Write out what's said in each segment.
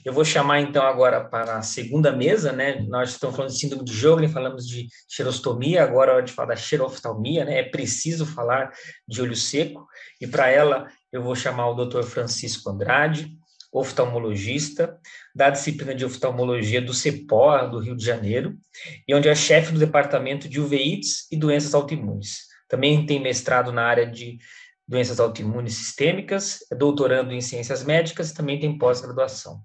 Eu vou chamar, então, agora para a segunda mesa, né? Nós estamos falando de síndrome de Sjögren, falamos de xerostomia, agora é hora de falar da xeroftalmia, né? É preciso falar de olho seco, e para ela eu vou chamar o Dr. Francisco Andrade, oftalmologista, da disciplina de oftalmologia do CEPOA, do Rio de Janeiro, e onde é chefe do departamento de uveites e doenças autoimunes. Também tem mestrado na área de doenças autoimunes sistêmicas, é doutorando em ciências médicas e também tem pós-graduação.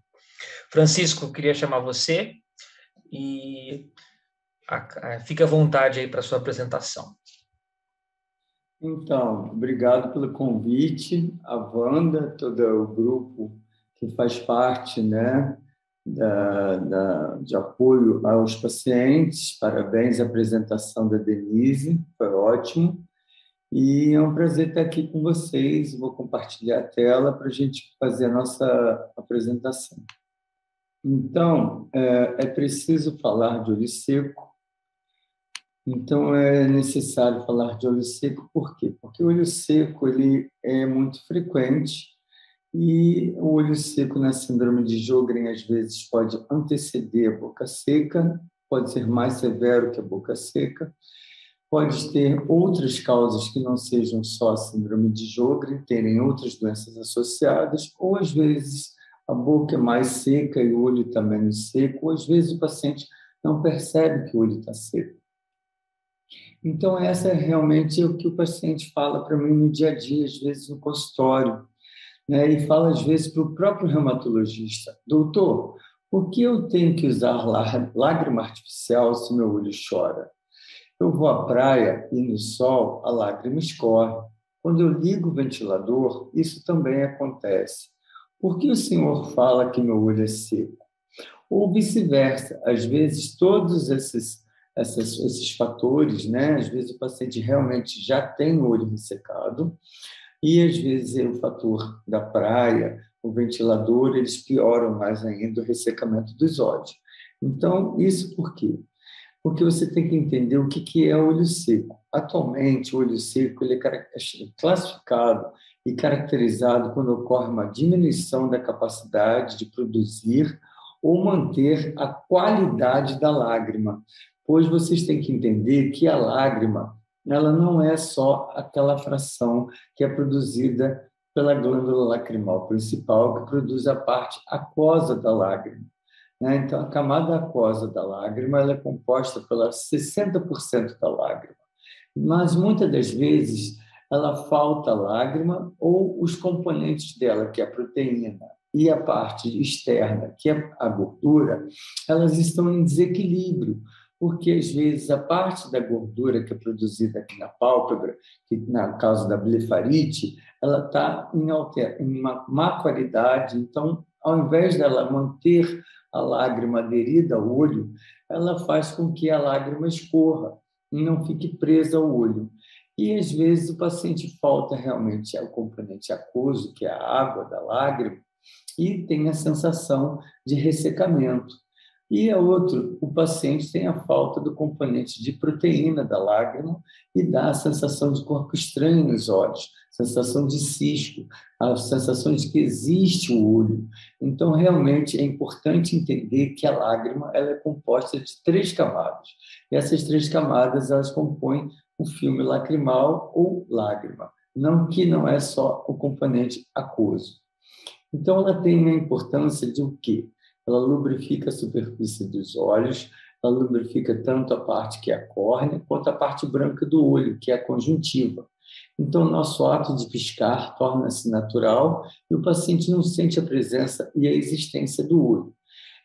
Francisco, eu queria chamar você e fique à vontade aí para a sua apresentação. Então, obrigado pelo convite, a Wanda, todo o grupo que faz parte, né, de apoio aos pacientes. Parabéns à apresentação da Denise, foi ótimo. E é um prazer estar aqui com vocês. Vou compartilhar a tela para a gente fazer a nossa apresentação. Então, é preciso falar de olho seco. Então, é necessário falar de olho seco, por quê? Porque o olho seco ele é muito frequente e o olho seco na síndrome de Sjögren, às vezes, pode anteceder a boca seca, pode ser mais severo que a boca seca, pode ter outras causas que não sejam só a síndrome de Sjögren, terem outras doenças associadas, ou, às vezes, a boca é mais seca e o olho está menos seco, ou, às vezes, o paciente não percebe que o olho está seco. Então, essa é realmente o que o paciente fala para mim no dia a dia, às vezes no consultório, né? E fala, às vezes, para o próprio reumatologista: doutor, por que eu tenho que usar lágrima artificial se meu olho chora? Eu vou à praia e no sol a lágrima escorre. Quando eu ligo o ventilador, isso também acontece. Por que o senhor fala que meu olho é seco? Ou vice-versa, às vezes todos esses fatores, né? Às vezes o paciente realmente já tem o olho ressecado e às vezes é o fator da praia, o ventilador, eles pioram mais ainda o ressecamento dos olhos. Então, isso por quê? Porque você tem que entender o que é olho seco. Atualmente, o olho seco ele é classificado e caracterizado quando ocorre uma diminuição da capacidade de produzir ou manter a qualidade da lágrima, pois vocês têm que entender que a lágrima ela não é só aquela fração que é produzida pela glândula lacrimal principal, que produz a parte aquosa da lágrima. Então, a camada aquosa da lágrima ela é composta pela 60% da lágrima, mas muitas das vezes ela falta a lágrima ou os componentes dela, que é a proteína, e a parte externa, que é a gordura, elas estão em desequilíbrio, porque às vezes a parte da gordura que é produzida aqui na pálpebra, que no caso da blefarite, ela está em uma má qualidade, então, ao invés dela manter a lágrima aderida ao olho, ela faz com que a lágrima escorra e não fique presa ao olho. E, às vezes, o paciente falta realmente ao componente aquoso, que é a água da lágrima, e tem a sensação de ressecamento. E a outro, o paciente tem a falta do componente de proteína da lágrima e dá a sensação de corpo estranho nos olhos, sensação de cisco, a sensação de que existe o olho. Então, realmente, é importante entender que a lágrima ela é composta de 3 camadas. E essas 3 camadas elas compõem o filme lacrimal ou lágrima, que não é só o componente aquoso. Então, ela tem a importância de o quê? Ela lubrifica a superfície dos olhos, ela lubrifica tanto a parte que é a córnea, quanto a parte branca do olho, que é a conjuntiva. Então, o nosso ato de piscar torna-se natural e o paciente não sente a presença e a existência do olho.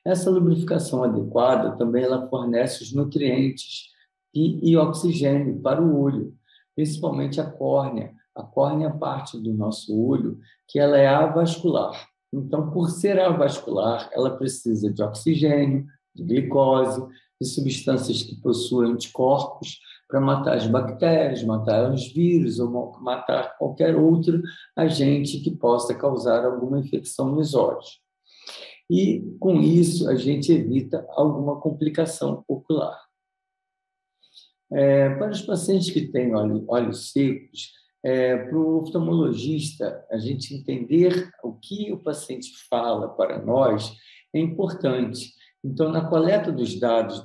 Essa lubrificação adequada também ela fornece os nutrientes e oxigênio para o olho, principalmente a córnea. A córnea é parte do nosso olho que ela é avascular. Então, por ser avascular, ela precisa de oxigênio, de glicose, de substâncias que possuem anticorpos para matar as bactérias, matar os vírus ou matar qualquer outro agente que possa causar alguma infecção nos olhos. E, com isso, a gente evita alguma complicação ocular. Para os pacientes que têm olhos secos, para o oftalmologista, a gente entender o que o paciente fala para nós, é importante. Então, na coleta dos dados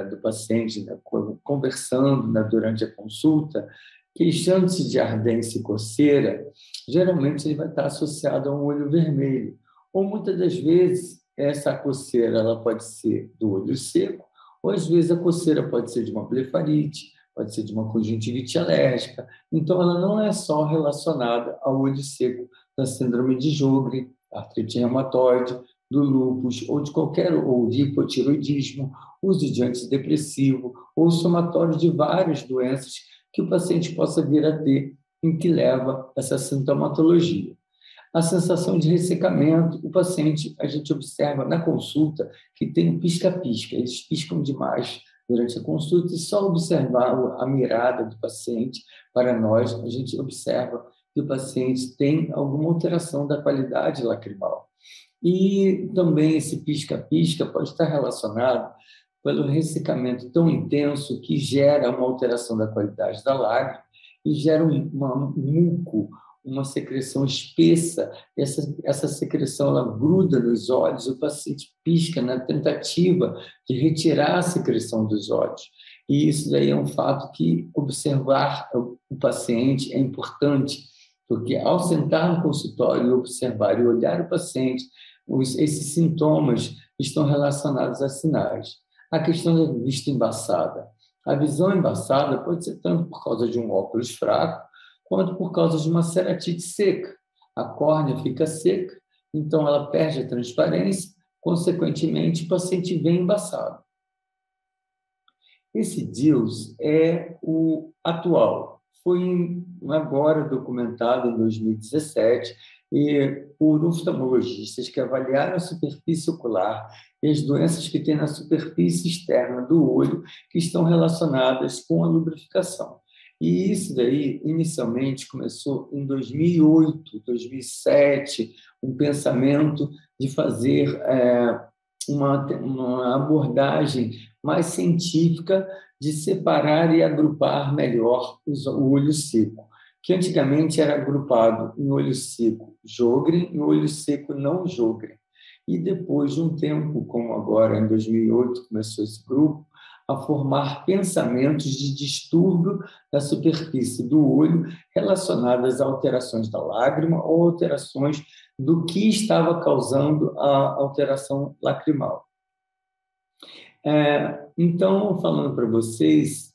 do paciente, né, conversando, né, durante a consulta, queixando-se de ardência e coceira, geralmente ele vai estar associado a um olho vermelho. Ou, muitas das vezes, essa coceira ela pode ser do olho seco, ou, às vezes, a coceira pode ser de uma blefarite, pode ser de uma conjuntivite alérgica. Então, ela não é só relacionada ao olho seco da síndrome de Sjögren, artrite reumatoide, do lúpus ou de qualquer ou de hipotiroidismo, uso de antidepressivo ou somatório de várias doenças que o paciente possa vir a ter em que leva essa sintomatologia. A sensação de ressecamento, o paciente, a gente observa na consulta que tem um pisca-pisca, eles piscam demais durante a consulta e só observar a mirada do paciente, para nós, a gente observa que o paciente tem alguma alteração da qualidade lacrimal. E também esse pisca-pisca pode estar relacionado pelo ressecamento tão intenso que gera uma alteração da qualidade da lágrima e gera um muco, uma secreção espessa. Essa secreção ela gruda nos olhos, o paciente pisca na tentativa de retirar a secreção dos olhos. E isso daí é um fato que observar o paciente é importante, porque ao sentar no consultório e observar e olhar o paciente, esses sintomas estão relacionados a sinais. A questão da vista embaçada. A visão embaçada pode ser tanto por causa de um óculos fraco, quanto por causa de uma ceratite seca. A córnea fica seca, então ela perde a transparência, consequentemente o paciente vê embaçado. Esse DILS é o atual. Foi agora documentado em 2017 e por oftalmologistas que avaliaram a superfície ocular e as doenças que tem na superfície externa do olho que estão relacionadas com a lubrificação. E isso daí, inicialmente, começou em 2008, 2007, um pensamento de fazer uma abordagem mais científica de separar e agrupar melhor o olho seco, que antigamente era agrupado em olho seco Sjögren e olho seco não Sjögren. E depois de um tempo, como agora em 2008 começou esse grupo, a formar pensamentos de distúrbio da superfície do olho relacionadas a alterações da lágrima ou alterações do que estava causando a alteração lacrimal. Então, falando para vocês,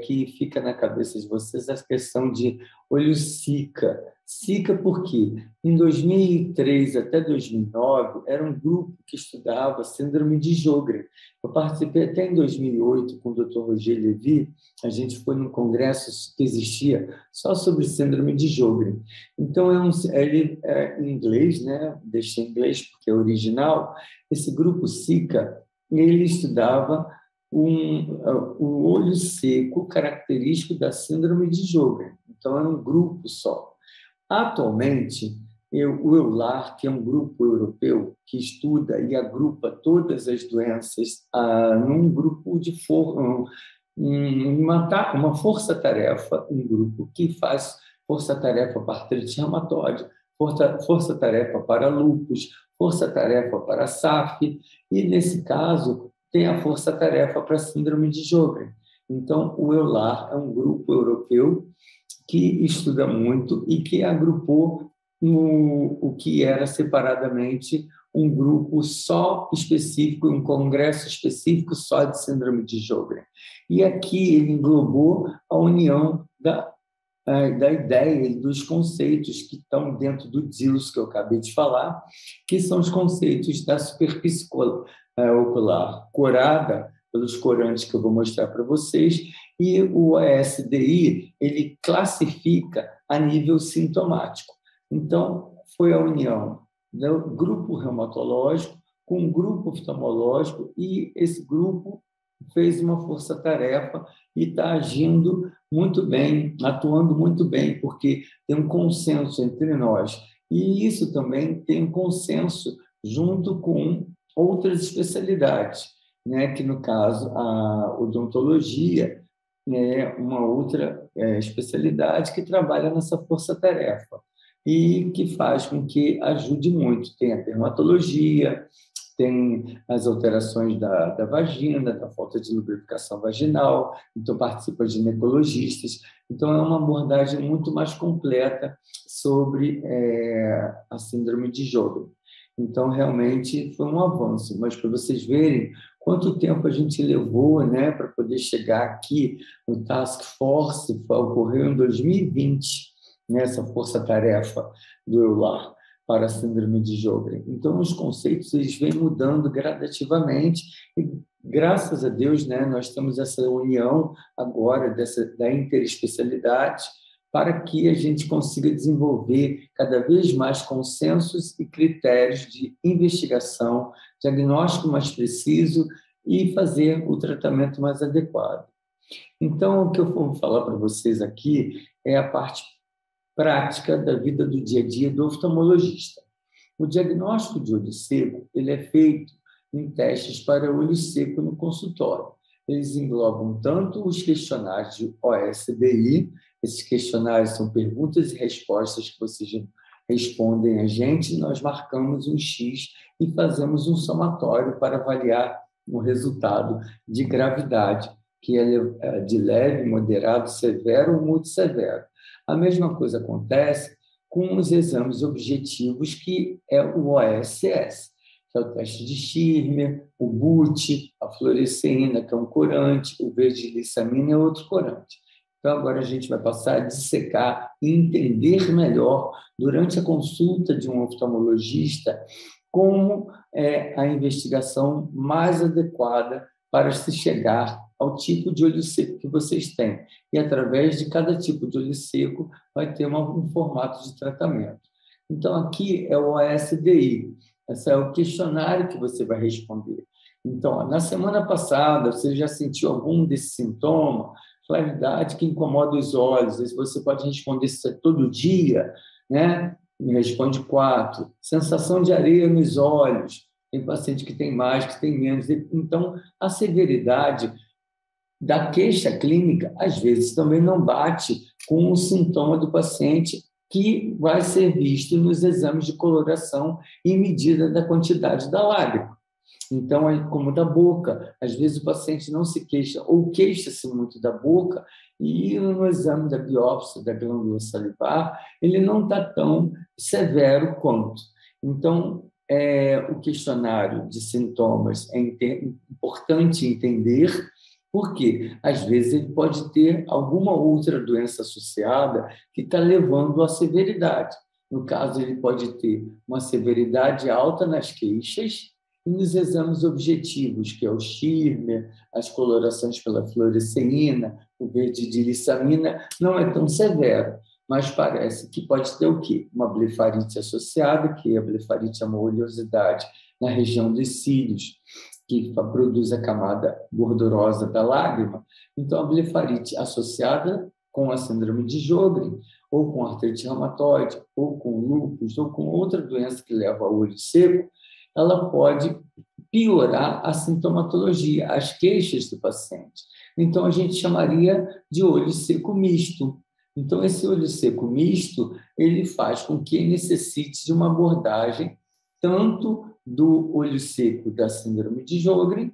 que fica na cabeça de vocês a questão de olho Zika. Zika porque em 2003 até 2009 era um grupo que estudava síndrome de Sjögren. Eu participei até em 2008 com o Dr. Roger Levy, a gente foi num congresso que existia só sobre síndrome de Sjögren. Então, ele é em inglês, né? Deixei em inglês porque é original. Esse grupo Zika, ele estudava o olho seco característico da síndrome de Sjögren. Então, era um grupo só. Atualmente, o EULAR, que é um grupo europeu que estuda e agrupa todas as doenças num grupo de uma força-tarefa, um grupo que faz força-tarefa para artrite reumatoide, força-tarefa para lúpus, força-tarefa para SAF, e, nesse caso, tem a força-tarefa para a síndrome de Sjögren. Então, o EULAR é um grupo europeu que estuda muito e que agrupou o que era separadamente um grupo só específico, um congresso específico só de síndrome de Sjögren. E aqui ele englobou a união da ideia e dos conceitos que estão dentro do DILS, que eu acabei de falar, que são os conceitos da superfície ocular corada, pelos corantes que eu vou mostrar para vocês, e o ESDI ele classifica a nível sintomático. Então, foi a união do grupo reumatológico com o grupo oftalmológico, e esse grupo fez uma força-tarefa e está agindo muito bem, atuando muito bem, porque tem um consenso entre nós. E isso também tem um consenso junto com outras especialidades, né? Que, no caso, a odontologia é uma outra especialidade que trabalha nessa força-tarefa e que faz com que ajude muito. Tem a dermatologia, tem as alterações da vagina, da falta de lubrificação vaginal, então participa de ginecologistas. Então, é uma abordagem muito mais completa sobre a síndrome de Sjögren. Então, realmente, foi um avanço. Mas, para vocês verem quanto tempo a gente levou, né, para poder chegar aqui, o Task Force ocorreu em 2020, né, essa força-tarefa do EULAR para a síndrome de Sjögren. Então, os conceitos eles vêm mudando gradativamente e, graças a Deus, né, nós temos essa união agora da interespecialidade para que a gente consiga desenvolver cada vez mais consensos e critérios de investigação, diagnóstico mais preciso e fazer o tratamento mais adequado. Então, o que eu vou falar para vocês aqui é a parte prática da vida do dia a dia do oftalmologista. O diagnóstico de olho seco ele é feito em testes para olho seco no consultório. Eles englobam tanto os questionários de OSDI, esses questionários são perguntas e respostas que vocês respondem a gente, nós marcamos um X e fazemos um somatório para avaliar o resultado de gravidade, que é de leve, moderado, severo ou muito severo. A mesma coisa acontece com os exames objetivos, que é o OSS, que é o teste de Schirmer, o BUT, a fluoresceína, que é um corante, o verdilissamina é outro corante. Então, agora a gente vai passar a dissecar e entender melhor, durante a consulta de um oftalmologista, como é a investigação mais adequada para se chegar ao tipo de olho seco que vocês têm. E, através de cada tipo de olho seco, vai ter um formato de tratamento. Então, aqui é o OSDI. Esse é o questionário que você vai responder. Então, na semana passada, você já sentiu algum desse sintoma? Claridade que incomoda os olhos. Você pode responder se é todo dia, né? Me responde 4. Sensação de areia nos olhos. Tem paciente que tem mais, que tem menos. Então, a severidade da queixa clínica, às vezes, também não bate com o sintoma do paciente, que vai ser visto nos exames de coloração e medida da quantidade da lágrima. Então, é como da boca. Às vezes, o paciente não se queixa ou queixa-se muito da boca e no exame da biópsia da glândula salivar, ele não está tão severo quanto. Então, o questionário de sintomas é importante entender, porque, às vezes, ele pode ter alguma outra doença associada que está levando à severidade. No caso, ele pode ter uma severidade alta nas queixas e nos exames objetivos, que é o Schirmer, as colorações pela fluoresceína, o verdilissamina, não é tão severo, mas parece que pode ter o quê? Uma blefarite associada, que a blefarite é uma oleosidade na região dos cílios, que produz a camada gordurosa da lágrima. Então, a blefarite associada com a síndrome de Sjögren, ou com artrite reumatoide, ou com lúpus, ou com outra doença que leva ao olho seco, ela pode piorar a sintomatologia, as queixas do paciente. Então, a gente chamaria de olho seco misto. Então, esse olho seco misto, ele faz com que necessite de uma abordagem tanto do olho seco da síndrome de Sjögren,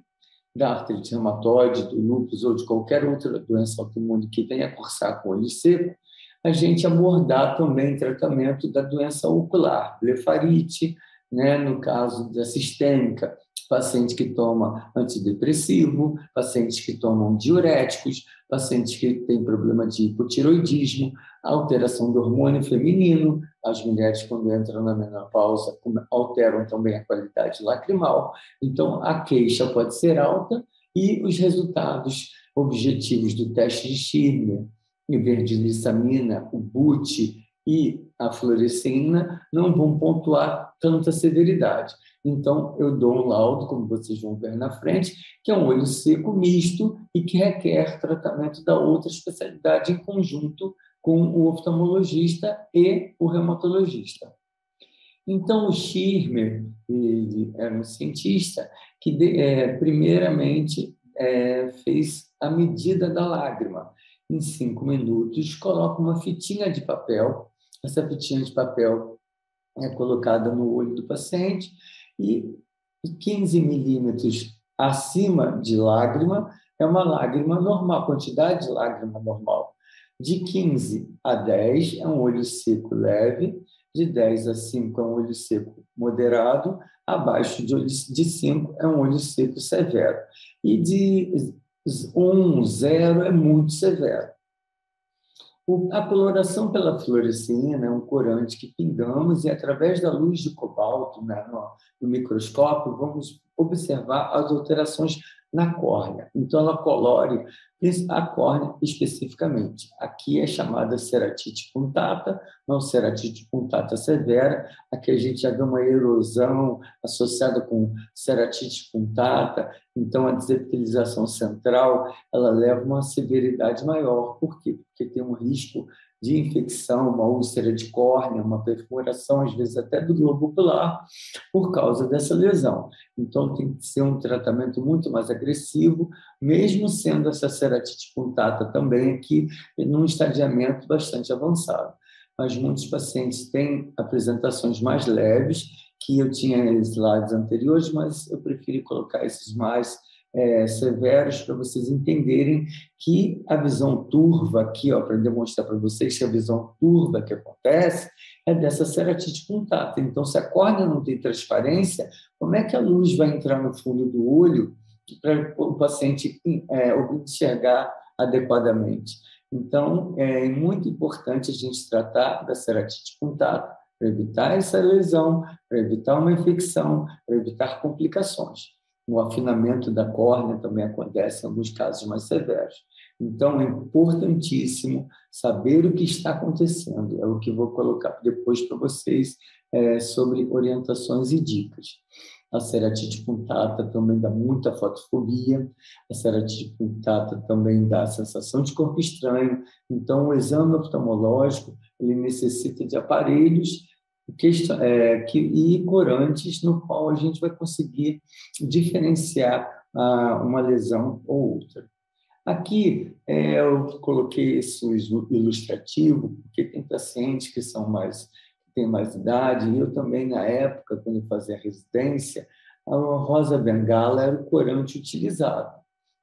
da artrite reumatoide, do lúpus ou de qualquer outra doença autoimune que venha a cursar com olho seco, a gente abordar também tratamento da doença ocular, blefarite, né, no caso da sistêmica, paciente que toma antidepressivo, pacientes que tomam diuréticos, pacientes que têm problema de hipotiroidismo, alteração do hormônio feminino, as mulheres, quando entram na menopausa, alteram também a qualidade lacrimal. Então, a queixa pode ser alta e os resultados objetivos do teste de Schirmer, verdilissamina, o BUT e a fluoresceína não vão pontuar tanta severidade. Então, eu dou um laudo, como vocês vão ver na frente, que é um olho seco misto e que requer tratamento da outra especialidade em conjunto com o oftalmologista e o reumatologista. Então, o Schirmer, ele era um cientista que, primeiramente, fez a medida da lágrima. Em 5 minutos, coloca uma fitinha de papel. Essa fitinha de papel é colocada no olho do paciente e E 15 milímetros acima de lágrima é uma lágrima normal, quantidade de lágrima normal. De 15 a 10 é um olho seco leve, de 10 a 5 é um olho seco moderado, abaixo de 5 é um olho seco severo. E de 1, 0 é muito severo. A coloração pela fluorescina é um corante que pingamos e, através da luz de cobalto, né, no microscópio, vamos observar as alterações na córnea. Então, ela colore a córnea especificamente. Aqui é chamada ceratite punctata, não ceratite punctata severa. Aqui a gente já vê uma erosão associada com ceratite punctata. Então, a desepitelização central ela leva a uma severidade maior. Por quê? Porque tem um risco de infecção, uma úlcera de córnea, uma perfuração, às vezes até do globo ocular, por causa dessa lesão. Então, tem que ser um tratamento muito mais agressivo, mesmo sendo essa ceratite punctata também aqui num estadiamento bastante avançado. Mas muitos pacientes têm apresentações mais leves, que eu tinha slides anteriores, mas eu preferi colocar esses mais severos para vocês entenderem que a visão turva aqui, para demonstrar para vocês que a visão turva que acontece é dessa ceratite punctata. Então, se a córnea não tem transparência, como é que a luz vai entrar no fundo do olho para o paciente enxergar adequadamente? Então, é muito importante a gente tratar da ceratite punctata para evitar essa lesão, para evitar uma infecção, para evitar complicações. O afinamento da córnea também acontece em alguns casos mais severos. Então, é importantíssimo saber o que está acontecendo. É o que eu vou colocar depois para vocês sobre orientações e dicas. A ceratite punctata também dá muita fotofobia. A ceratite punctata também dá sensação de corpo estranho. Então, o exame oftalmológico ele necessita de aparelhos e corantes no qual a gente vai conseguir diferenciar uma lesão ou outra. Aqui eu coloquei esse ilustrativo porque tem pacientes que têm mais idade, e eu também, na época, quando eu fazia residência, a rosa bengala era o corante utilizado.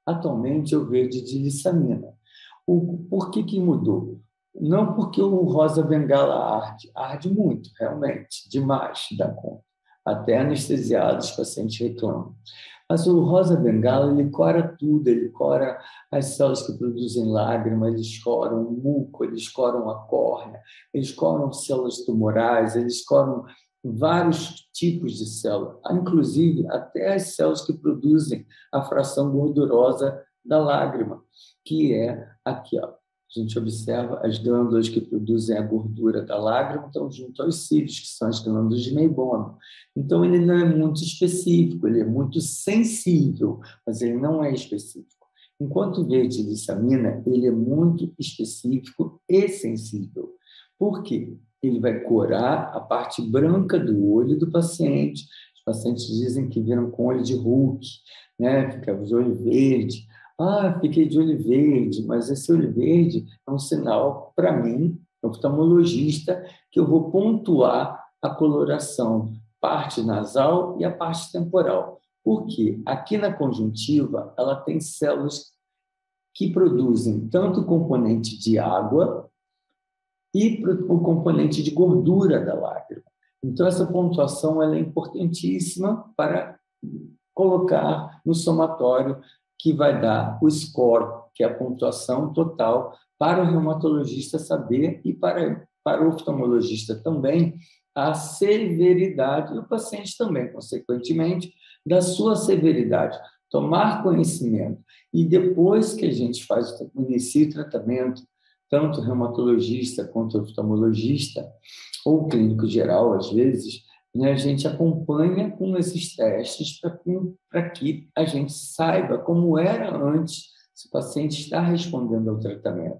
Atualmente, eu vejo de lissamina. Por que mudou? Não porque o rosa bengala arde muito, realmente, demais da conta. Até anestesiados, os pacientes reclamam. Mas o rosa bengala, ele cora tudo, ele cora as células que produzem lágrima, eles coram o muco, eles coram a córnea, eles coram células tumorais, eles coram vários tipos de células, inclusive até as células que produzem a fração gordurosa da lágrima, que é aqui, ó. A gente observa as glândulas que produzem a gordura da lágrima estão junto aos cílios, que são as glândulas de Meibom. Então, ele não é muito específico, ele é muito sensível, mas ele não é específico. Enquanto o verde lissamina, ele é muito específico e sensível. Por quê? Ele vai corar a parte branca do olho do paciente. Os pacientes dizem que viram com olho de Hulk, né? Fica de olho verde. Fiquei de olho verde, mas esse olho verde é um sinal, para mim, oftalmologista, que eu vou pontuar a coloração, parte nasal e a parte temporal. Por quê? Aqui na conjuntiva, ela tem células que produzem tanto o componente de água e o componente de gordura da lágrima. Então, essa pontuação ela é importantíssima para colocar no somatório que vai dar o score, que é a pontuação total, para o reumatologista saber e para o oftalmologista também, a severidade, e o paciente também, consequentemente, da sua severidade. Tomar conhecimento. E depois que a gente inicia o tratamento, tanto o reumatologista quanto o oftalmologista, ou o clínico geral, às vezes, a gente acompanha com esses testes para que a gente saiba como era antes, se o paciente está respondendo ao tratamento.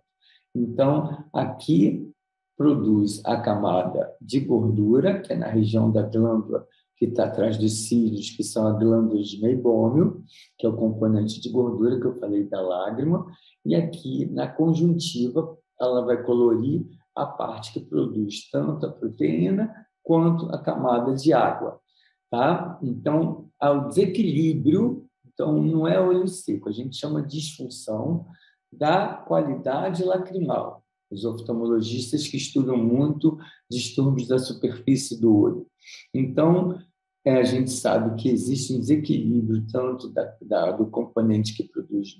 Então, aqui produz a camada de gordura, que é na região da glândula que está atrás dos cílios, que são as glândulas de meibômio, que é o componente de gordura que eu falei da lágrima, e aqui na conjuntiva ela vai colorir a parte que produz tanto a proteína quanto a camada de água. Tá? Então, ao desequilíbrio. Então, não é olho seco, a gente chama de disfunção da qualidade lacrimal. Os oftalmologistas que estudam muito distúrbios da superfície do olho. Então, a gente sabe que existe um desequilíbrio tanto do componente que produz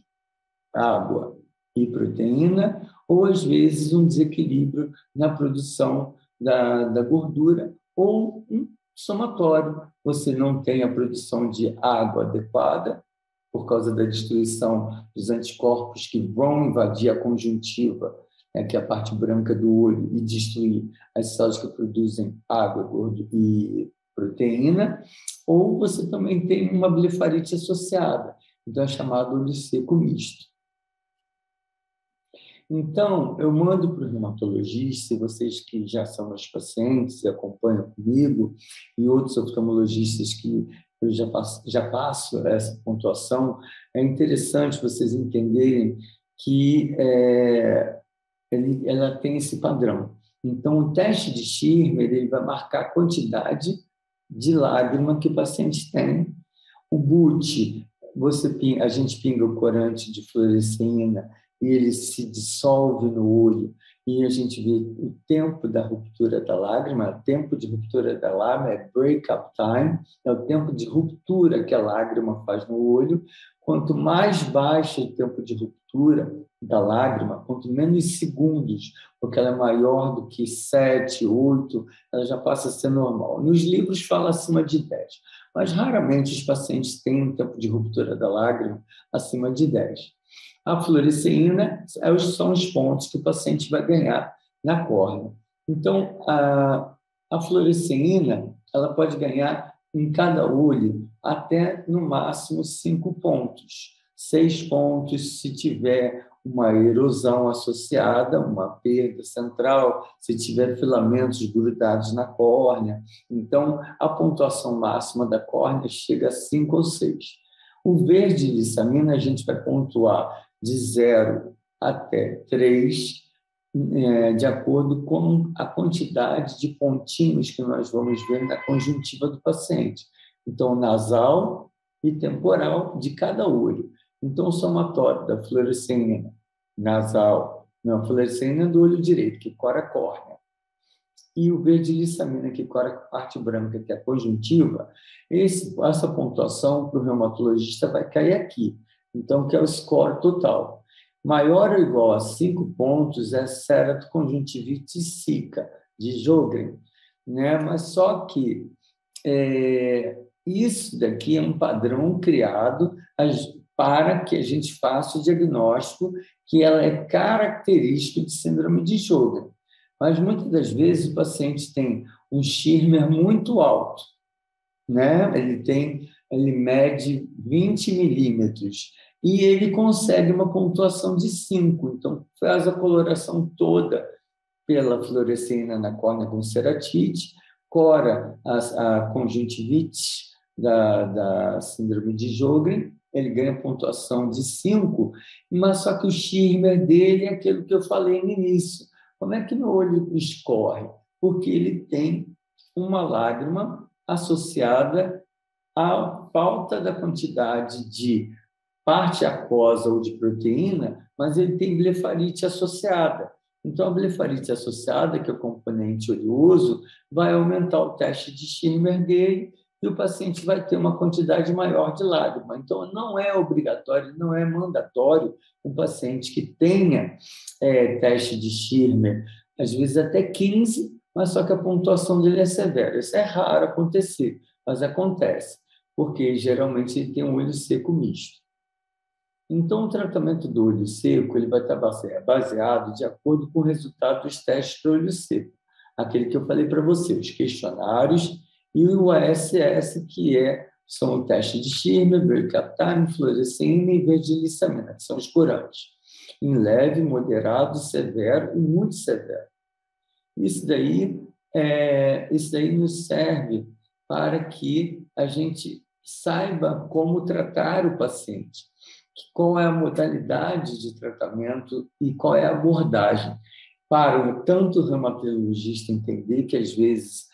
água e proteína, ou às vezes um desequilíbrio na produção da gordura, ou um somatório. Você não tem a produção de água adequada, por causa da destruição dos anticorpos que vão invadir a conjuntiva, né, que é a parte branca do olho, e destruir as células que produzem água, gordura e proteína, ou você também tem uma blefarite associada, então é chamado olho seco misto. Então, eu mando para o reumatologista, e vocês que já são meus pacientes e acompanham comigo, e outros oftalmologistas que eu já passo essa pontuação, é interessante vocês entenderem que ela tem esse padrão. Então, o teste de Schirmer ele vai marcar a quantidade de lágrima que o paciente tem. O BUT, a gente pinga o corante de fluorescina e ele se dissolve no olho, e a gente vê o tempo da ruptura da lágrima. O tempo de ruptura da lágrima é break-up time, é o tempo de ruptura que a lágrima faz no olho. Quanto mais baixo o tempo de ruptura da lágrima, quanto menos segundos, porque ela é maior do que 7, 8, ela já passa a ser normal. Nos livros fala acima de 10, mas raramente os pacientes têm um tempo de ruptura da lágrima acima de 10. A fluoresceína são os pontos que o paciente vai ganhar na córnea. Então, a fluoresceína ela pode ganhar em cada olho até, no máximo, 5 pontos. 6 pontos se tiver uma erosão associada, uma perda central, se tiver filamentos grudados na córnea. Então, a pontuação máxima da córnea chega a 5 ou 6. O verde lissamina a gente vai pontuar de 0 até 3, de acordo com a quantidade de pontinhos que nós vamos ver na conjuntiva do paciente. Então, nasal e temporal de cada olho. Então, o somatório da fluoresceína nasal, não, a fluoresceína do olho direito, que cora a córnea, e o verde lissamina, que cora a parte branca, que é a conjuntiva, essa pontuação para o reumatologista vai cair aqui. Então, que é o score total. Maior ou igual a 5 pontos é ceratoconjuntivite sica, de Sjögren, né? Mas só que isso daqui é um padrão criado para que a gente faça o diagnóstico que ela é característica de síndrome de Sjögren. Mas, muitas das vezes, o paciente tem um Schirmer muito alto, né? Ele mede 20 milímetros e ele consegue uma pontuação de 5. Então, faz a coloração toda pela fluoresceína na córnea com ceratite, cora a conjuntivite da síndrome de Sjögren, ele ganha pontuação de 5, mas só que o Schirmer dele é aquilo que eu falei no início. Como é que no olho escorre? Porque ele tem uma lágrima associada à falta da quantidade de parte aquosa ou de proteína, mas ele tem blefarite associada. Então, a blefarite associada, que é o componente oleoso, vai aumentar o teste de Schirmer dele e o paciente vai ter uma quantidade maior de lágrima. Então, não é obrigatório, não é mandatório um paciente que tenha teste de Schirmer, às vezes até 15, mas só que a pontuação dele é severa. Isso é raro acontecer, mas acontece, porque geralmente ele tem um olho seco misto. Então, o tratamento do olho seco ele vai estar baseado de acordo com o resultado dos testes para o olho seco. Aquele que eu falei para você, os questionários e o ASS, que são o teste de Schirmer, break-up time, fluoresceína e verde lissamina, que são os corantes. Em leve, moderado, severo e muito severo. Isso daí nos serve para que a gente saiba como tratar o paciente, qual é a modalidade de tratamento e qual é a abordagem, para tanto o reumatologista entender que, às vezes,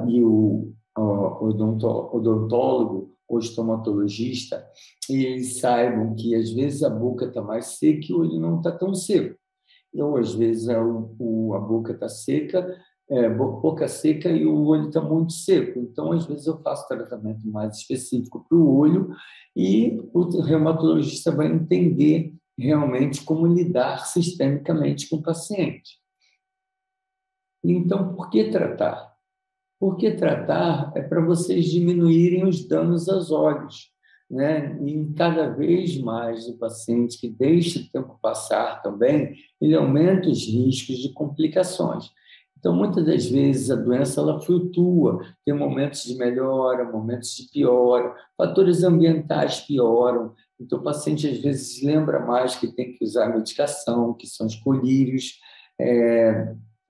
e o odontólogo ou estomatologista, eles saibam que, às vezes, a boca está mais seca e o olho não está tão seco. Ou, às vezes, a boca está seca, boca seca e o olho está muito seco. Então, às vezes, eu faço tratamento mais específico para o olho e o reumatologista vai entender realmente como lidar sistemicamente com o paciente. Então, por que tratar? Porque tratar é para vocês diminuírem os danos aos olhos, né? E cada vez mais o paciente que deixa o tempo passar também, ele aumenta os riscos de complicações. Então, muitas das vezes, a doença ela flutua, tem momentos de melhora, momentos de piora, fatores ambientais pioram. Então, o paciente, às vezes, lembra mais que tem que usar medicação, que são os colírios,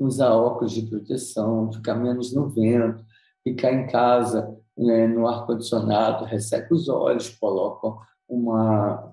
usar óculos de proteção, ficar menos no vento, ficar em casa, né, no ar-condicionado, resseca os olhos, colocam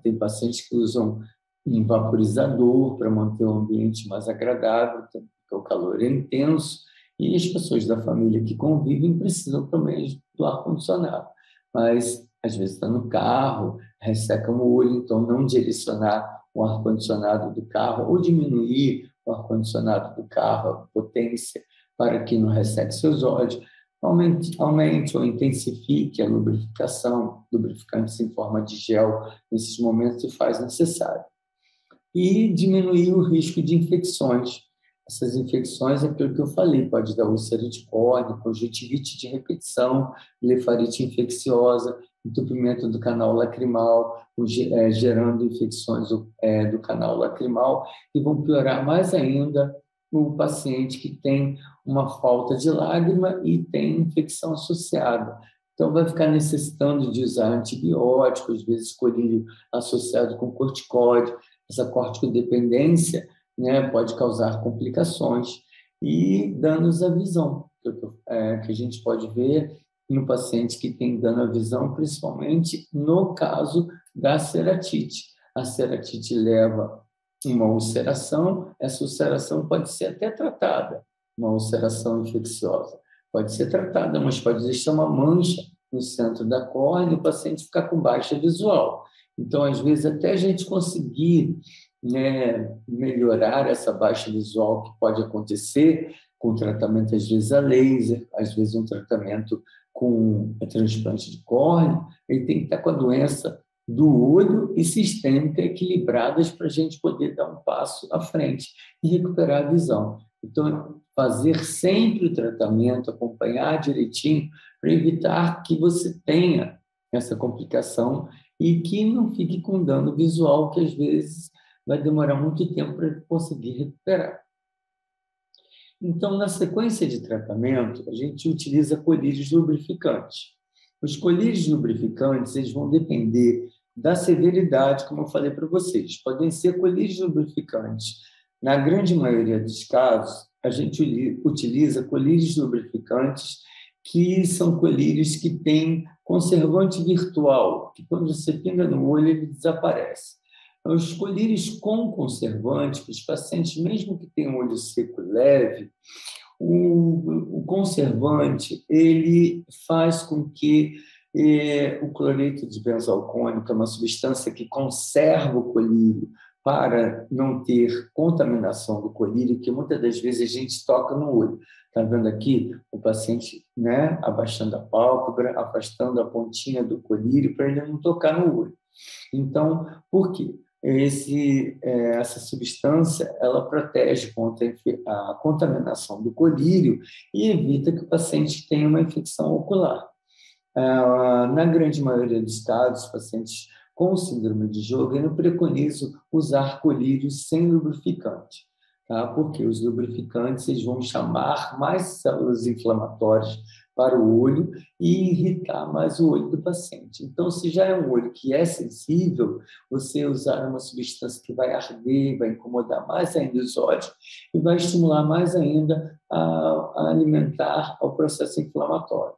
tem pacientes que usam um vaporizador para manter o ambiente mais agradável, porque o calor é intenso, e as pessoas da família que convivem precisam também do ar-condicionado. Mas, às vezes, está no carro, resseca o olho, então não direcionar o ar-condicionado do carro ou diminuir o ar-condicionado do carro, a potência, para que não resseque seus olhos. Aumente ou intensifique a lubrificação, lubrificantes em forma de gel, nesses momentos se faz necessário. E diminuir o risco de infecções. Essas infecções é aquilo que eu falei, pode dar úlcera de córnea, conjuntivite de repetição, blefarite infecciosa, entupimento do canal lacrimal, gerando infecções do canal lacrimal, e vão piorar mais ainda o paciente que tem uma falta de lágrima e tem infecção associada. Então, vai ficar necessitando de usar antibiótico, às vezes colírio associado com corticóide. Essa corticodependência, né, pode causar complicações e danos à visão, que a gente pode ver no paciente que tem dano à visão, principalmente no caso da ceratite. A ceratite leva uma ulceração, essa ulceração pode ser até tratada, uma ulceração infecciosa. Pode ser tratada, mas pode deixar uma mancha no centro da córnea e o paciente ficar com baixa visual. Então, às vezes, até a gente conseguir, né, melhorar essa baixa visual que pode acontecer com tratamento, às vezes, a laser, às vezes um tratamento com transplante de córnea, ele tem que estar com a doença do olho e sistêmica equilibradas para a gente poder dar um passo à frente e recuperar a visão. Então, fazer sempre o tratamento, acompanhar direitinho para evitar que você tenha essa complicação e que não fique com dano visual, que às vezes vai demorar muito tempo para conseguir recuperar. Então, na sequência de tratamento, a gente utiliza colírios lubrificantes. Os colírios lubrificantes, eles vão depender da severidade, como eu falei para vocês. Podem ser colírios lubrificantes. Na grande maioria dos casos, a gente utiliza colírios lubrificantes que são colírios que têm conservante virtual, que quando você pinga no olho, ele desaparece. Os colírios com conservante, para os pacientes, mesmo que tenham olho seco leve, o conservante ele faz com que o cloreto de benzalcônico, que é uma substância que conserva o colírio para não ter contaminação do colírio, que muitas das vezes a gente toca no olho. Está vendo aqui o paciente, né, abaixando a pálpebra, afastando a pontinha do colírio para ele não tocar no olho. Então, por quê? Essa substância ela protege contra a contaminação do colírio e evita que o paciente tenha uma infecção ocular. Na grande maioria dos casos, pacientes com síndrome de Sjögren, eu preconizo usar colírios sem lubrificante, tá? Porque os lubrificantes eles vão chamar mais células inflamatórias para o olho e irritar mais o olho do paciente. Então, se já é um olho que é sensível, você usar uma substância que vai arder, vai incomodar mais ainda os olhos e vai estimular mais ainda a alimentar ao processo inflamatório.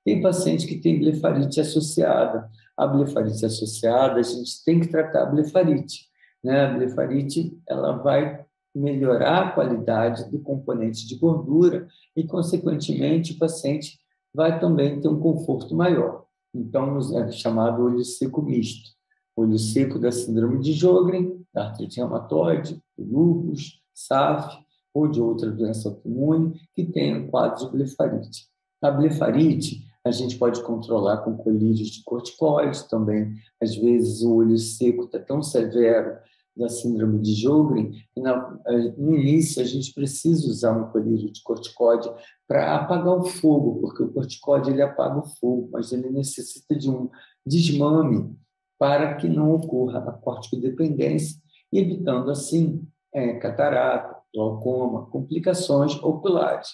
Tem paciente que tem blefarite associada. A blefarite associada, a gente tem que tratar a blefarite, né? A blefarite ela vai melhorar a qualidade do componente de gordura e, consequentemente, o paciente vai também ter um conforto maior. Então, é chamado olho seco misto. Olho seco da síndrome de Sjögren, da artrite reumatoide, do lúpus, SAF, ou de outra doença autoimune que tem um quadro de blefarite. A blefarite a gente pode controlar com colírios de corticoides também. Às vezes o olho seco está tão severo da síndrome de Sjögren que no início a gente precisa usar um colírio de corticoide para apagar o fogo, porque o corticoide ele apaga o fogo, mas ele necessita de um desmame para que não ocorra a corticodependência, evitando assim catarata, glaucoma, complicações oculares.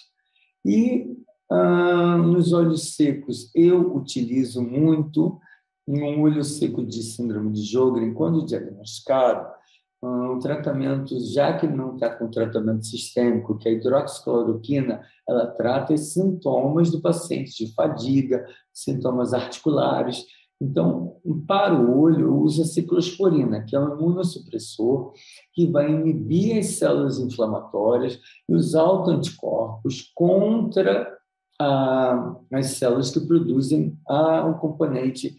E nos olhos secos, eu utilizo muito um olho seco de síndrome de Sjögren, quando diagnosticado, um tratamento, já que não está com tratamento sistêmico, que a hidroxicloroquina, ela trata os sintomas do paciente de fadiga, sintomas articulares. Então, para o olho, eu uso a ciclosporina, que é um imunossupressor que vai inibir as células inflamatórias e os autoanticorpos contra as células que produzem o componente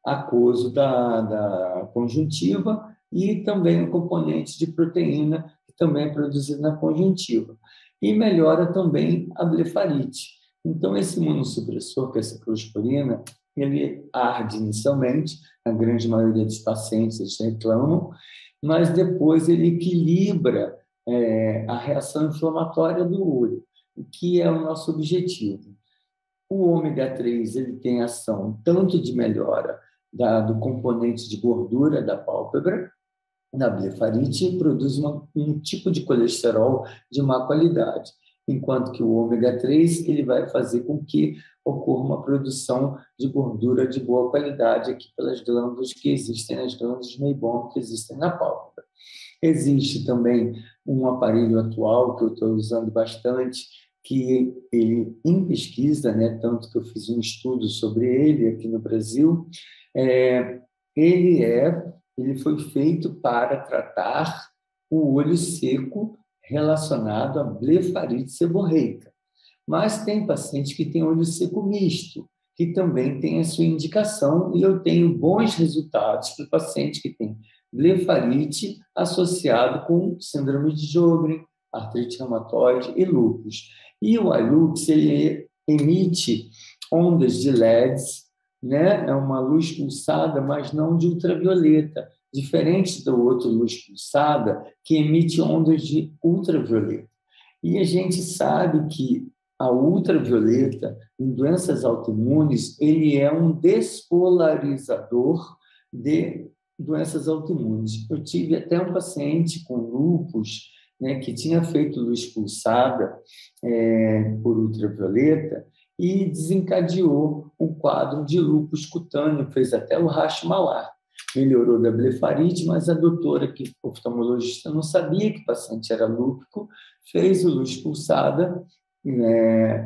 aquoso da conjuntiva e também o componente de proteína, que também é produzido na conjuntiva. E melhora também a blefarite. Então, esse imunossupressor, que é a ciclosporina, ele arde inicialmente, a grande maioria dos pacientes eles reclamam, mas depois ele equilibra a reação inflamatória do olho, o que é o nosso objetivo. O ômega 3 ele tem ação tanto de melhora do componente de gordura da pálpebra, na blefarite, produz um tipo de colesterol de má qualidade, enquanto que o ômega 3 ele vai fazer com que ocorra uma produção de gordura de boa qualidade aqui pelas glândulas que existem, as glândulas meibom que existem na pálpebra. Existe também um aparelho atual que eu estou usando bastante, que ele, em pesquisa, né, tanto que eu fiz um estudo sobre ele aqui no Brasil, ele foi feito para tratar o olho seco relacionado à blefarite seborreica. Mas tem paciente que tem olho seco misto, que também tem a sua indicação, e eu tenho bons resultados para o paciente que tem blefarite associado com síndrome de Sjögren, artrite reumatoide e lúpus. E o iLux, ele emite ondas de LEDs, né? É uma luz pulsada, mas não de ultravioleta, diferente do outro luz pulsada, que emite ondas de ultravioleta. E a gente sabe que a ultravioleta, em doenças autoimunes, ele é um despolarizador de doenças autoimunes. Eu tive até um paciente com lúpus, né, que tinha feito luz pulsada por ultravioleta e desencadeou um quadro de lúpus cutâneo, fez até o racho malar. Melhorou da blefarite, mas a doutora, que oftalmologista, não sabia que o paciente era lúpico, fez o luz pulsada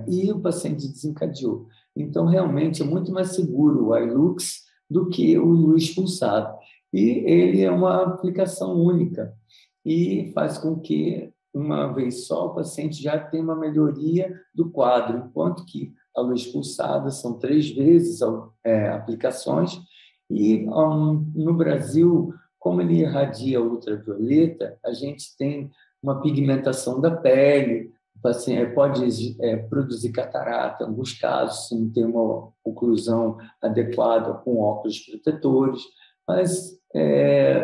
e o paciente desencadeou. Então, realmente, é muito mais seguro o iLux do que o luz pulsado. E ele é uma aplicação única e faz com que, uma vez só, o paciente já tenha uma melhoria do quadro, enquanto que a luz pulsada são 3 vezes aplicações. E no Brasil, como ele irradia ultravioleta, a gente tem uma pigmentação da pele, o paciente pode produzir catarata, em alguns casos, se não tem uma oclusão adequada com óculos protetores, mas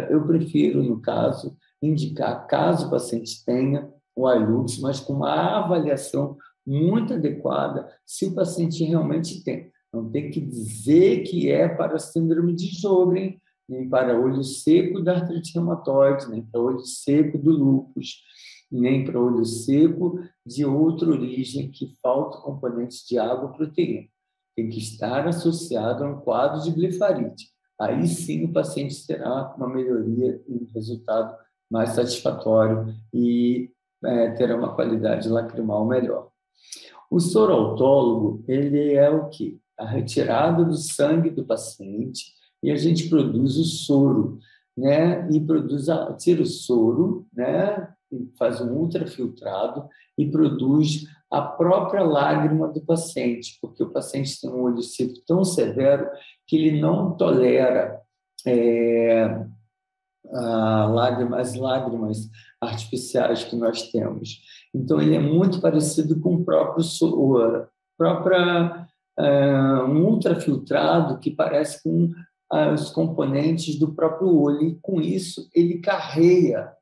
eu prefiro, no caso, indicar, caso o paciente tenha o iLux, mas com uma avaliação muito adequada, se o paciente realmente tem. Não tem que dizer que é para a síndrome de Sjögren, nem para olho seco da artrite reumatoide, nem para olho seco do lúpus, nem para olho seco de outra origem que falta componentes de água ou proteína. Tem que estar associado a um quadro de blefarite. Aí sim o paciente terá uma melhoria e um resultado mais satisfatório e terá uma qualidade lacrimal melhor. O soro autólogo, ele é o quê? A retirada do sangue do paciente e a gente produz o soro, né? E tira o soro, né? E faz um ultrafiltrado e produz a própria lágrima do paciente, porque o paciente tem um olho seco tão severo que ele não tolera as lágrimas artificiais que nós temos. Então, ele é muito parecido com o um ultrafiltrado que parece com os componentes do próprio olho, e com isso ele carrega,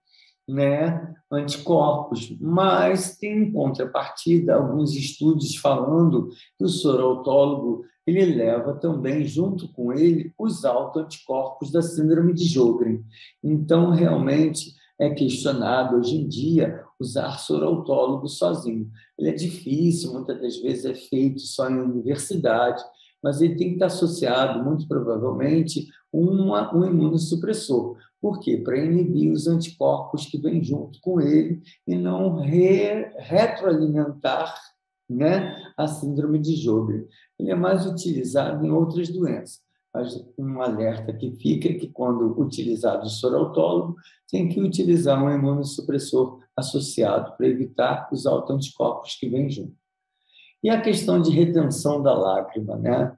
né, anticorpos, mas tem em contrapartida alguns estudos falando que o soro-autólogo ele leva também junto com ele os autoanticorpos da síndrome de Sjögren. Então, realmente é questionado hoje em dia usar soro-autólogo sozinho. Ele é difícil, muitas das vezes é feito só em universidade, mas ele tem que estar associado, muito provavelmente, um imunossupressor. Por quê? Para inibir os anticorpos que vêm junto com ele e não retroalimentar, né, a síndrome de Sjögren. Ele é mais utilizado em outras doenças. Mas um alerta que fica é que, quando utilizado o soro-autólogo, tem que utilizar um imunossupressor associado para evitar os autoanticorpos que vêm junto. E a questão de retenção da lágrima, né?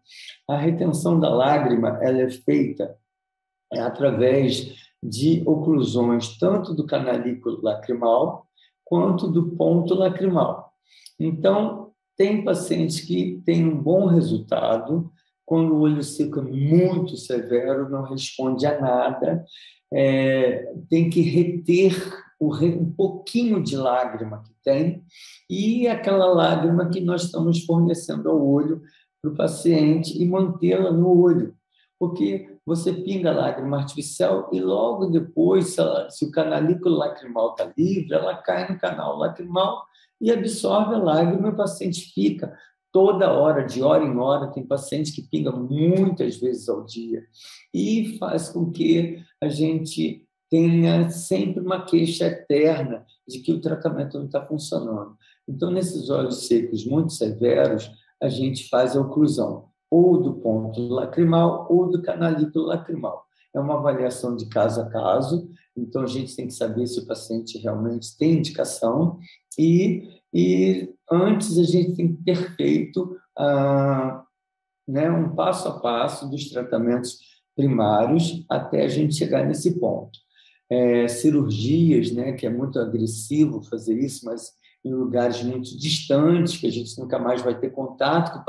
A retenção da lágrima ela é feita através de oclusões tanto do canalículo lacrimal quanto do ponto lacrimal. Então, tem pacientes que têm um bom resultado quando o olho seco é muito severo, não responde a nada, tem que reter um pouquinho de lágrima que tem, e aquela lágrima que nós estamos fornecendo ao olho para o paciente e mantê-la no olho. Porque você pinga a lágrima artificial e logo depois, se o canalículo lacrimal está livre, ela cai no canal lacrimal e absorve a lágrima e o paciente fica toda hora, de hora em hora. Tem paciente que pinga muitas vezes ao dia e faz com que a gente tenha sempre uma queixa eterna de que o tratamento não está funcionando. Então, nesses olhos secos muito severos, a gente faz a oclusão ou do ponto lacrimal ou do canalículo lacrimal. É uma avaliação de caso a caso, então a gente tem que saber se o paciente realmente tem indicação e antes a gente tem que ter feito um passo a passo dos tratamentos primários até a gente chegar nesse ponto. Cirurgias, né, que é muito agressivo fazer isso, mas em lugares muito distantes, que a gente nunca mais vai ter contato com o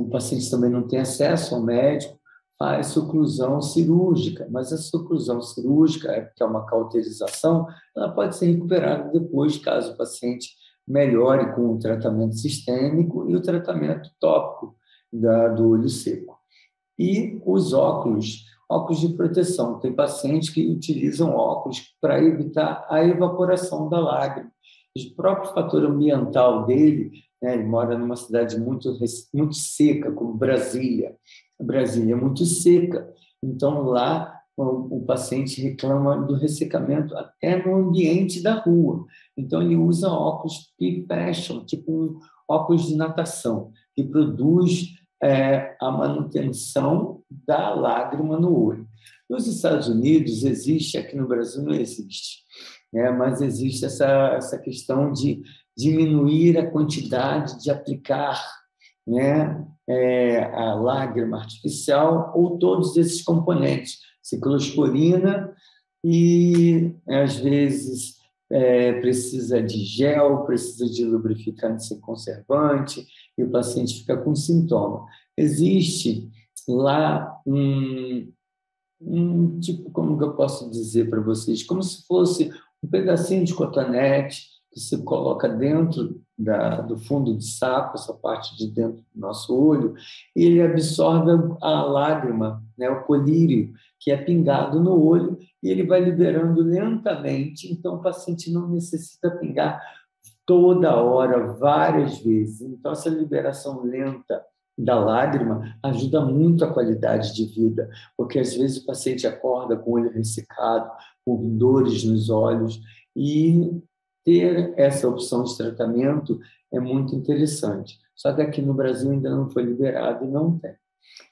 paciente também não tem acesso ao médico, faz oclusão cirúrgica, mas essa oclusão cirúrgica, que é uma cauterização, ela pode ser recuperada depois, caso o paciente melhore com o tratamento sistêmico e o tratamento tópico do olho seco. E os óculos de proteção. Tem pacientes que utilizam óculos para evitar a evaporação da lágrima. O próprio fator ambiental dele, né, ele mora numa cidade muito seca, como Brasília. Brasília é muito seca, então lá o paciente reclama do ressecamento até no ambiente da rua. Então ele usa óculos que fecham, tipo um óculos de natação, que produz a manutenção da lágrima no olho. Nos Estados Unidos existe, aqui no Brasil não existe, mas existe essa questão de diminuir a quantidade de aplicar, né, a lágrima artificial ou todos esses componentes, ciclosporina e, às vezes, precisa de gel, precisa de lubrificante sem conservante, e o paciente fica com sintoma. Existe lá tipo, como que eu posso dizer para vocês? Como se fosse um pedacinho de cotonete que se coloca dentro do fundo do saco, essa parte de dentro do nosso olho, e ele absorve a lágrima, né, o colírio, que é pingado no olho, e ele vai liberando lentamente, então o paciente não necessita pingar toda hora, várias vezes. Então, essa liberação lenta da lágrima ajuda muito a qualidade de vida, porque às vezes o paciente acorda com o olho ressecado, com dores nos olhos, e ter essa opção de tratamento é muito interessante. Só que aqui no Brasil ainda não foi liberado e não tem.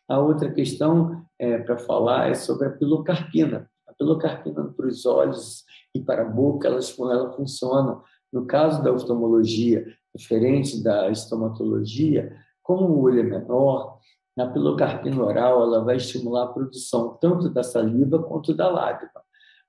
A outra questão para falar é sobre a pilocarpina. A pilocarpina para os olhos e para a boca, ela funciona No caso da oftalmologia, diferente da estomatologia, como o olho é menor, a pilocarpina oral ela vai estimular a produção tanto da saliva quanto da lágrima.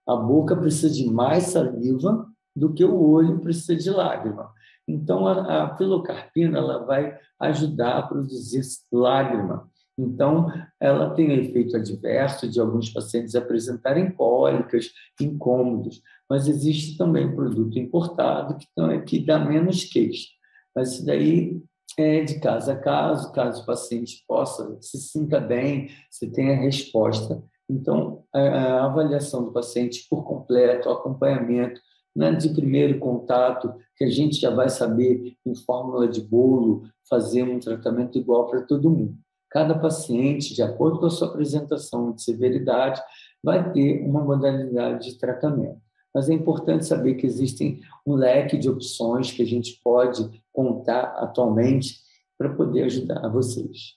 A boca precisa de mais saliva do que o olho precisa de lágrima. Então, a pilocarpina ela vai ajudar a produzir lágrima. Então, ela tem efeito adverso de alguns pacientes apresentarem cólicas, incômodos, mas existe também produto importado que dá menos queixa. Mas isso daí é de caso a caso, caso o paciente possa, se sinta bem, se tenha resposta. Então, a avaliação do paciente por completo, o acompanhamento, não é de primeiro contato, que a gente já vai saber, em fórmula de bolo, fazer um tratamento igual para todo mundo. Cada paciente, de acordo com a sua apresentação de severidade, vai ter uma modalidade de tratamento. Mas é importante saber que existem um leque de opções que a gente pode contar atualmente para poder ajudar vocês.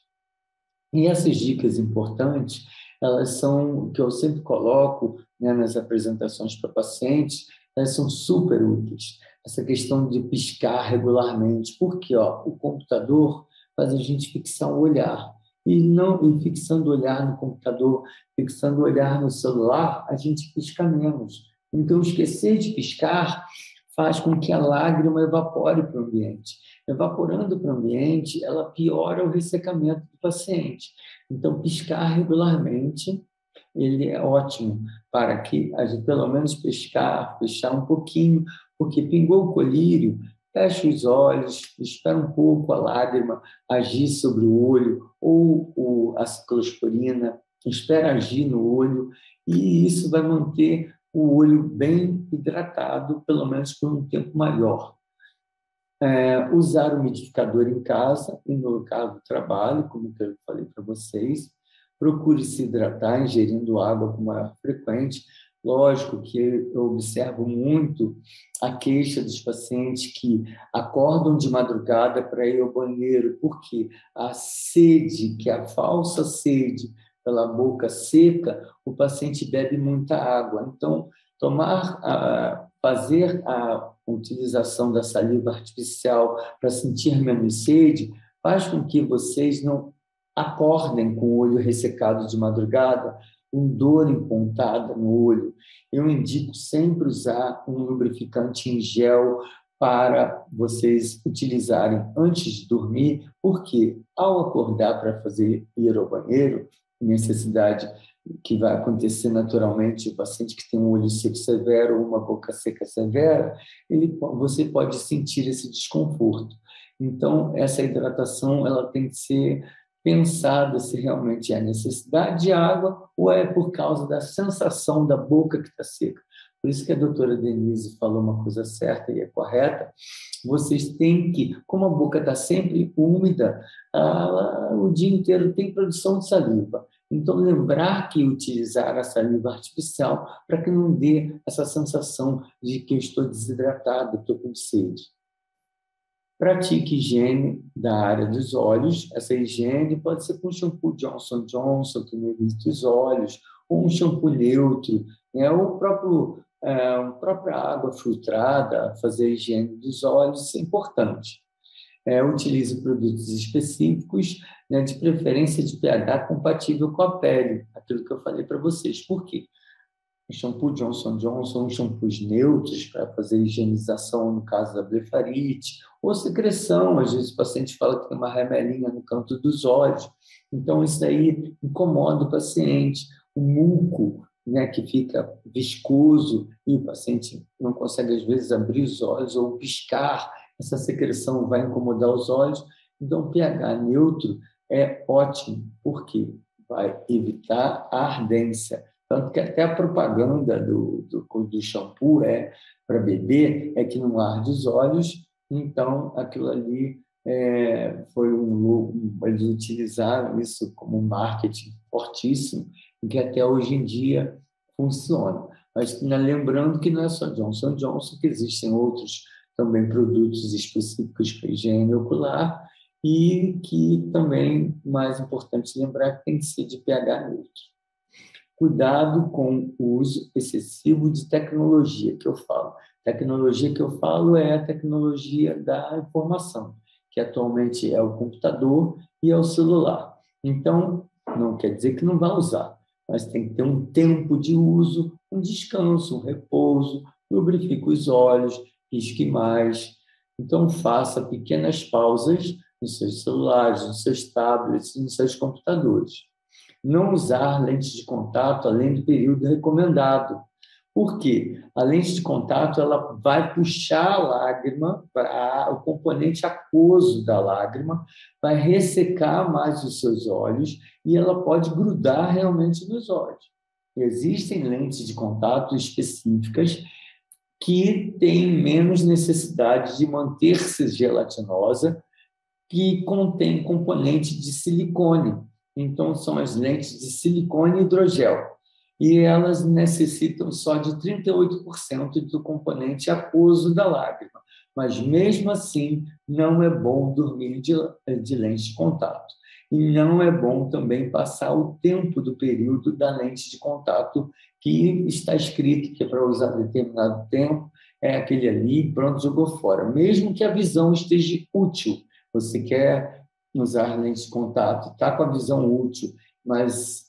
E essas dicas importantes, elas são, que eu sempre coloco, né, nas apresentações para pacientes, elas são super úteis. Essa questão de piscar regularmente, porque o computador faz a gente fixar o olhar. E fixando o olhar no computador, fixando o olhar no celular, a gente pisca menos. Então, esquecer de piscar faz com que a lágrima evapore para o ambiente. Evaporando para o ambiente, ela piora o ressecamento do paciente. Então, piscar regularmente, ele é ótimo para que a gente, pelo menos, piscar, fechar um pouquinho, porque pingou o colírio, fecha os olhos, espera um pouco a lágrima agir sobre o olho, ou a ciclosporina, espera agir no olho, e isso vai manter o olho bem hidratado, pelo menos por um tempo maior. Usar o umidificador em casa e no local do trabalho, como eu falei para vocês. Procure se hidratar, ingerindo água com maior frequência. Lógico que eu observo muito a queixa dos pacientes que acordam de madrugada para ir ao banheiro, porque a sede, que é a falsa sede, pela boca seca, o paciente bebe muita água. Então, fazer a utilização da saliva artificial para sentir menos sede faz com que vocês não acordem com o olho ressecado de madrugada, com dor empontada no olho. Eu indico sempre usar um lubrificante em gel para vocês utilizarem antes de dormir, porque ao acordar para ir ao banheiro, necessidade que vai acontecer naturalmente, o paciente que tem um olho seco severo ou uma boca seca severa, você pode sentir esse desconforto. Então, essa hidratação ela tem que ser pensada se realmente é necessidade de água ou é por causa da sensação da boca que está seca. Por isso que a doutora Denise falou uma coisa certa e é correta. Vocês têm que, como a boca está sempre úmida, o dia inteiro tem produção de saliva. Então, lembrar que utilizar a saliva artificial para que não dê essa sensação de que eu estou desidratado, estou com sede. Pratique higiene da área dos olhos. Essa higiene pode ser com shampoo Johnson & Johnson, que não evita os olhos, ou um shampoo neutro, ou a própria água filtrada, fazer a higiene dos olhos, isso é importante. Utilize produtos específicos, de preferência de pH compatível com a pele, aquilo que eu falei para vocês. Por quê? O shampoo Johnson & Johnson, shampoos neutros para fazer higienização no caso da blefarite, ou secreção, às vezes o paciente fala que tem uma remelinha no canto dos olhos, então isso aí incomoda o paciente. O muco, que fica viscoso e o paciente não consegue às vezes abrir os olhos ou piscar, essa secreção vai incomodar os olhos. Então, pH neutro é ótimo, porque vai evitar a ardência. Tanto que até a propaganda do shampoo para bebê é que não arde os olhos, então aquilo ali eles utilizaram isso como um marketing fortíssimo, e que até hoje em dia funciona. Mas lembrando que não é só Johnson & Johnson, que existem outros também produtos específicos para higiene ocular, e que também, mais importante lembrar, que tem que ser de pH neutro. Cuidado com o uso excessivo de tecnologia, que eu falo. Tecnologia que eu falo é a tecnologia da informação, que atualmente é o computador e é o celular. Então, não quer dizer que não vai usar, mas tem que ter um tempo de uso, um descanso, um repouso, lubrifique os olhos, pisque mais. Então, faça pequenas pausas nos seus celulares, nos seus tablets, nos seus computadores. Não usar lentes de contato além do período recomendado. Por quê? A lente de contato ela vai puxar a lágrima, o componente aquoso da lágrima, vai ressecar mais os seus olhos e ela pode grudar realmente nos olhos. Existem lentes de contato específicas que têm menos necessidade de manter-se gelatinosa, que contém componente de silicone. Então, são as lentes de silicone e hidrogel. E elas necessitam só de 38% do componente aquoso da lágrima. Mas, mesmo assim, não é bom dormir de lente de contato. E não é bom também passar o tempo do período da lente de contato que está escrito que é para usar determinado tempo, é aquele ali, pronto, jogou fora. Mesmo que a visão esteja útil, você quer usar lente de contato, está com a visão útil, mas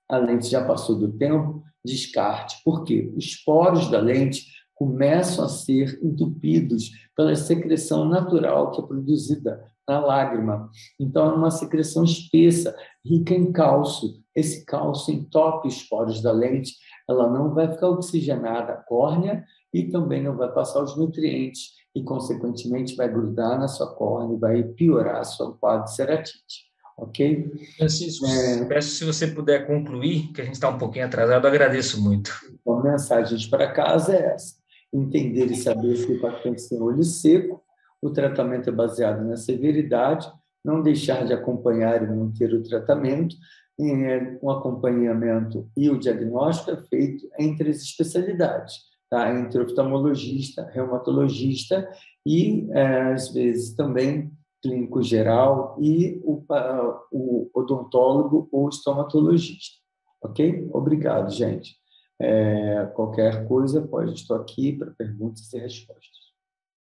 a lente já passou do tempo, descarte. Por quê? Os poros da lente começam a ser entupidos pela secreção natural que é produzida na lágrima. Então, é uma secreção espessa, rica em cálcio. Esse cálcio entope os poros da lente, ela não vai ficar oxigenada a córnea e também não vai passar os nutrientes e, consequentemente, vai grudar na sua córnea e vai piorar a sua quadro de ceratite. Ok? Francisco, peço se você puder concluir, que a gente está um pouquinho atrasado, eu agradeço muito. A mensagem para casa é essa: entender e saber se o paciente tem olho seco, o tratamento é baseado na severidade, não deixar de acompanhar e manter o tratamento, um acompanhamento e o diagnóstico é feito entre as especialidades, tá? Entre oftalmologista, reumatologista e, às vezes, também clínico geral e o odontólogo ou estomatologista. Ok? Obrigado, gente. Qualquer coisa, estou aqui para perguntas e respostas.